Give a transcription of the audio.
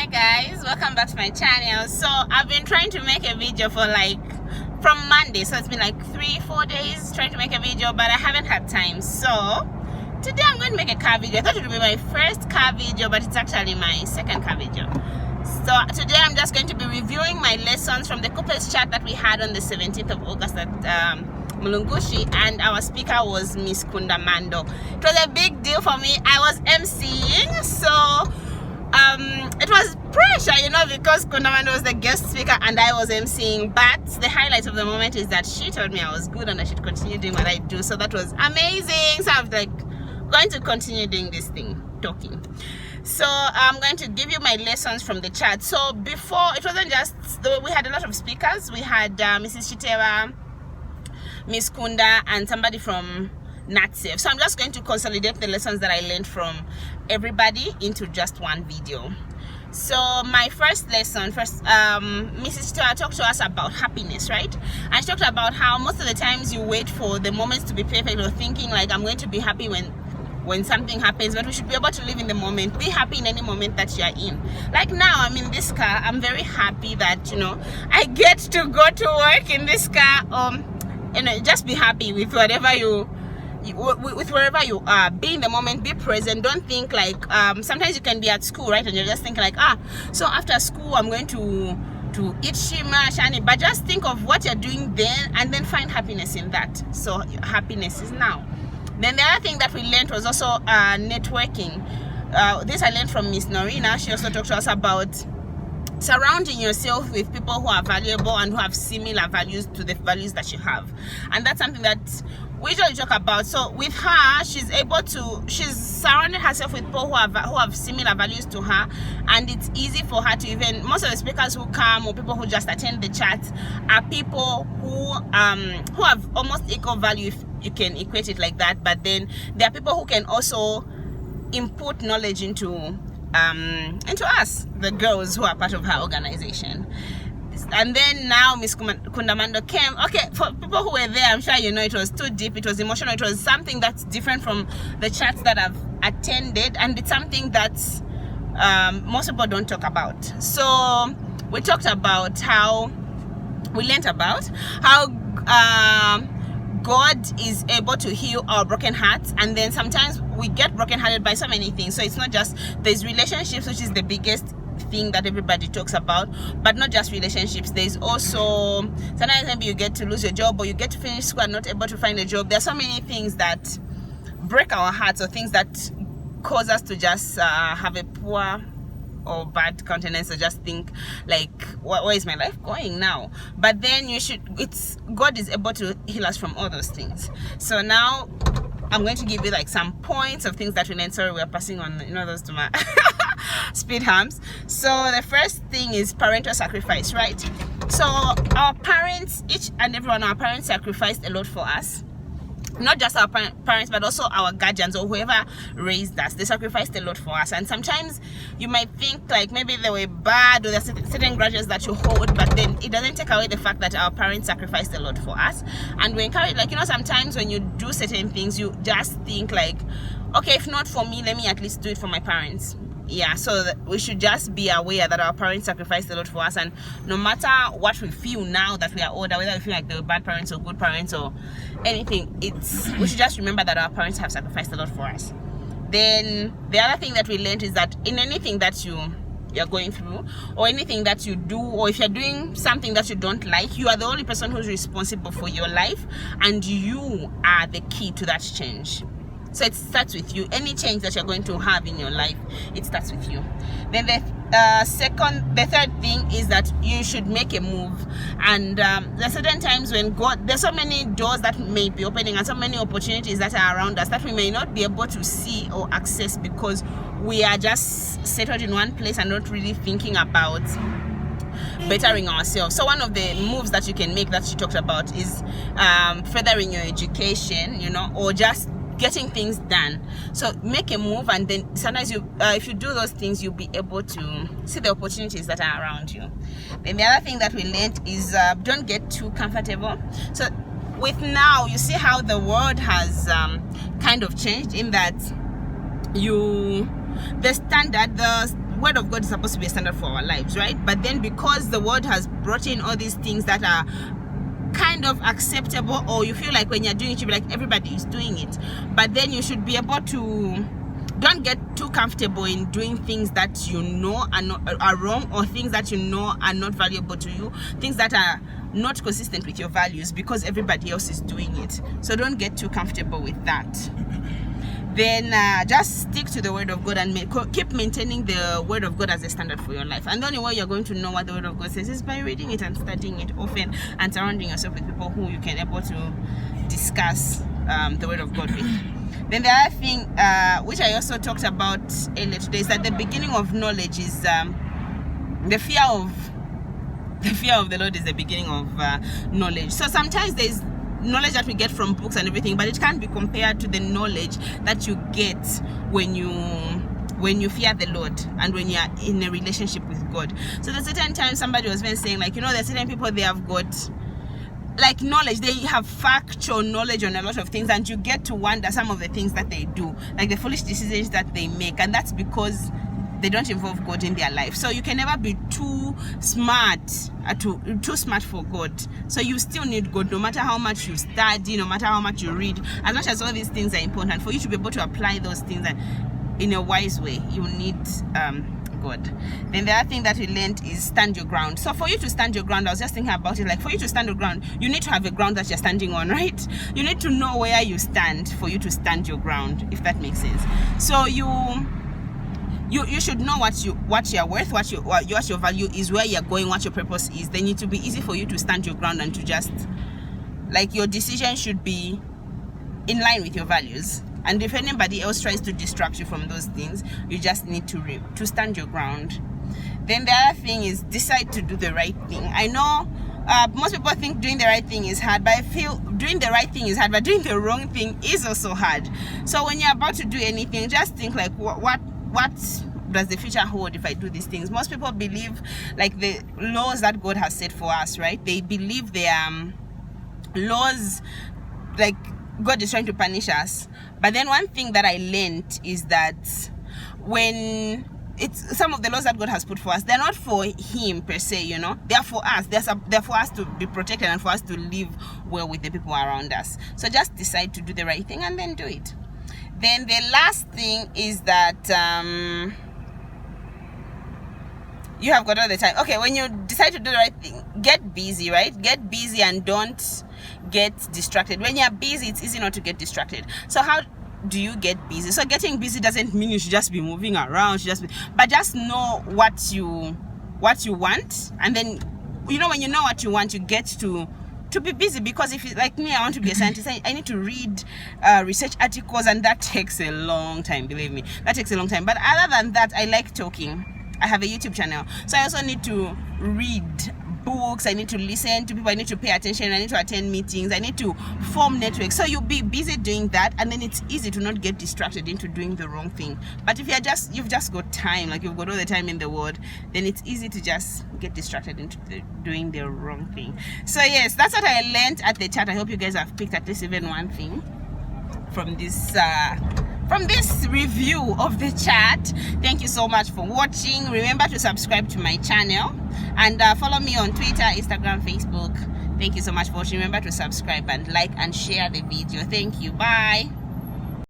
Hi guys, welcome back to my channel. So I've been trying to make a video for from Monday, so it's been like 3-4 days trying to make a video, but I haven't had time. So today I'm going to make a car video. I thought it would be my first car video, but it's actually my second car video. So today I'm just going to be reviewing my lessons from the KUPES chat that we had on the 17th of August at Mulungushi, and our speaker was Ms KUNDA MANDO. It was a big deal for me. I was emceeing, so it was pressure, because Kunda Mando was the guest speaker and I was emceeing. But the highlight of the moment is that she told me I was good and I should continue doing what I do. So that was amazing. So I was going to continue doing this thing, talking. So I'm going to give you my lessons from the chat. So before, it wasn't just, we had a lot of speakers. We had Mrs. Chitewa, Ms Kunda, and somebody from NatSafe. So I'm just going to consolidate the lessons that I learned from everybody into just one video. So my first lesson, Mrs. Chitewa talked to us about happiness, right? And she talked about how most of the times you wait for the moments to be perfect, or thinking like I'm going to be happy when something happens, but we should be able to live in the moment. Be happy in any moment that you're in. Like now, I'm in this car. I'm very happy that I get to go to work in this car. Just be happy with whatever with wherever you are. Be in the moment, be present. Don't think like sometimes you can be at school, right, and you're just thinking like, so after school I'm going to eat shima shani, but just think of what you're doing then and then find happiness in that. So happiness is now. Then the other thing that we learned was also networking. This I learned from Miss Norina. She also talked to us about surrounding yourself with people who are valuable and who have similar values to the values that you have. And that's something that we usually talk about. So with her, she's surrounded herself with people who have similar values to her, and it's easy for her to most of the speakers who come or people who just attend the chat are people who have almost equal value, if you can equate it like that. But then there are people who can also input knowledge into us, the girls who are part of her organization. And then now Ms KUNDA MANDO came. Okay, for people who were there, I'm sure it was too deep, it was emotional, it was something that's different from the chats that I've attended, and it's something that most people don't talk about. So we talked about we learned about how God is able to heal our broken hearts, and then sometimes we get brokenhearted by so many things. So it's not just, there's relationships, which is the biggest thing that everybody talks about, but not just relationships. There's also sometimes maybe you get to lose your job, or you get to finish school and not able to find a job. There's so many things that break our hearts, or things that cause us to just have a poor or bad countenance, or just think like, where is my life going now? But then God is able to heal us from all those things. So now I'm going to give you some points of things that we learned. Sorry, we're passing on those to my speed humps. So the first thing is parental sacrifice, right? So our parents, each and every one of our parents, sacrificed a lot for us. Not just our parents, but also our guardians or whoever raised us. They sacrificed a lot for us. And sometimes you might think like maybe they were bad, or there's certain grudges that you hold, but then it doesn't take away the fact that our parents sacrificed a lot for us. And we encourage, sometimes when you do certain things, you just think like, okay, if not for me, let me at least do it for my parents. Yeah, so we should just be aware that our parents sacrificed a lot for us, and no matter what we feel now that we are older, whether we feel like they were bad parents or good parents or anything, we should just remember that our parents have sacrificed a lot for us. Then the other thing that we learned is that in anything that you're going through, or anything that you do, or if you're doing something that you don't like, you are the only person who's responsible for your life, and you are the key to that change. So it starts with you. Any change that you're going to have in your life, it starts with you. Then the third thing is that you should make a move. And there's certain times when there's so many doors that may be opening, and so many opportunities that are around us that we may not be able to see or access, because we are just settled in one place and not really thinking about bettering ourselves. So one of the moves that you can make that she talked about is furthering your education, or just getting things done. So make a move, and then sometimes if you do those things, you'll be able to see the opportunities that are around you. Then the other thing that we learned is don't get too comfortable. So with now, you see how the world has kind of changed, in that the standard, word of God is supposed to be a standard for our lives, right? But then because the word has brought in all these things that are kind of acceptable, or you feel like when you're doing it, you be like, everybody is doing it, but then you should be able to don't get too comfortable in doing things that you know are wrong, or things that you know are not valuable to you, things that are not consistent with your values, because everybody else is doing it. So don't get too comfortable with that. Then just stick to the word of God and keep maintaining the word of God as a standard for your life. And the only way you're going to know what the word of God says is by reading it and studying it often, and surrounding yourself with people who you can able to discuss the word of God with. Then the other thing, which I also talked about earlier today, is that the beginning of knowledge is the fear of the Lord is the beginning of knowledge. So sometimes there's knowledge that we get from books and everything, but it can't be compared to the knowledge that you get when you fear the Lord and when you are in a relationship with God. So there's a certain time somebody was even saying, like, there's certain people, they have got like knowledge, they have factual knowledge on a lot of things, and you get to wonder some of the things that they do, like the foolish decisions that they make, and that's because they don't involve God in their life. So you can never be too smart for God. So you still need God, no matter how much you study, no matter how much you read. As much as all these things are important, for you to be able to apply those things in a wise way, you need God. Then the other thing that we learned is stand your ground. So for you to stand your ground, I was just thinking about it, like for you to stand your ground, you need to have a ground that you're standing on, right? You need to know where you stand for you to stand your ground, if that makes sense. So you should know what you're worth, what your value is, where you're going, what your purpose is. Then it will be easy for you to stand your ground and to just, like, your decision should be in line with your values. And if anybody else tries to distract you from those things, you just need to stand your ground. Then the other thing is decide to do the right thing. I know most people think doing the right thing is hard, but I feel doing the right thing is hard, but doing the wrong thing is also hard. So when you're about to do anything, just think like, what does the future hold if I do these things? Most people believe like the laws that God has set for us, right? They believe they are laws, like God is trying to punish us. But then one thing that I learned is that when it's some of the laws that God has put for us, they're not for Him per se, they're for us. They're for us to be protected and for us to live well with the people around us. So just decide to do the right thing and then do it. Then the last thing is that you have got all the time. Okay, when you decide to do the right thing, get busy, right? Get busy and don't get distracted. When you're busy, it's easy not to get distracted. So how do you get busy? So getting busy doesn't mean you should just be moving around, but just know what you want, and then when you know what you want, you get to be busy. Because if it's like me, I want to be a scientist, I need to read research articles, and that takes a long time. Believe me, that takes a long time. But other than that, I like talking. I have a YouTube channel, so I also need to read books, I need to listen to people, I need to pay attention, I need to attend meetings, I need to form networks. So you'll be busy doing that, and then it's easy to not get distracted into doing the wrong thing. But if you've just got time, like you've got all the time in the world, then it's easy to just get distracted into doing the wrong thing. So yes, that's what I learned at the chat. I hope you guys have picked at least even one thing from this review of the chat. Thank you so much for watching. Remember to subscribe to my channel and follow me on Twitter, Instagram, Facebook. Thank you so much for watching. Remember to subscribe and like and share the video. Thank you. Bye.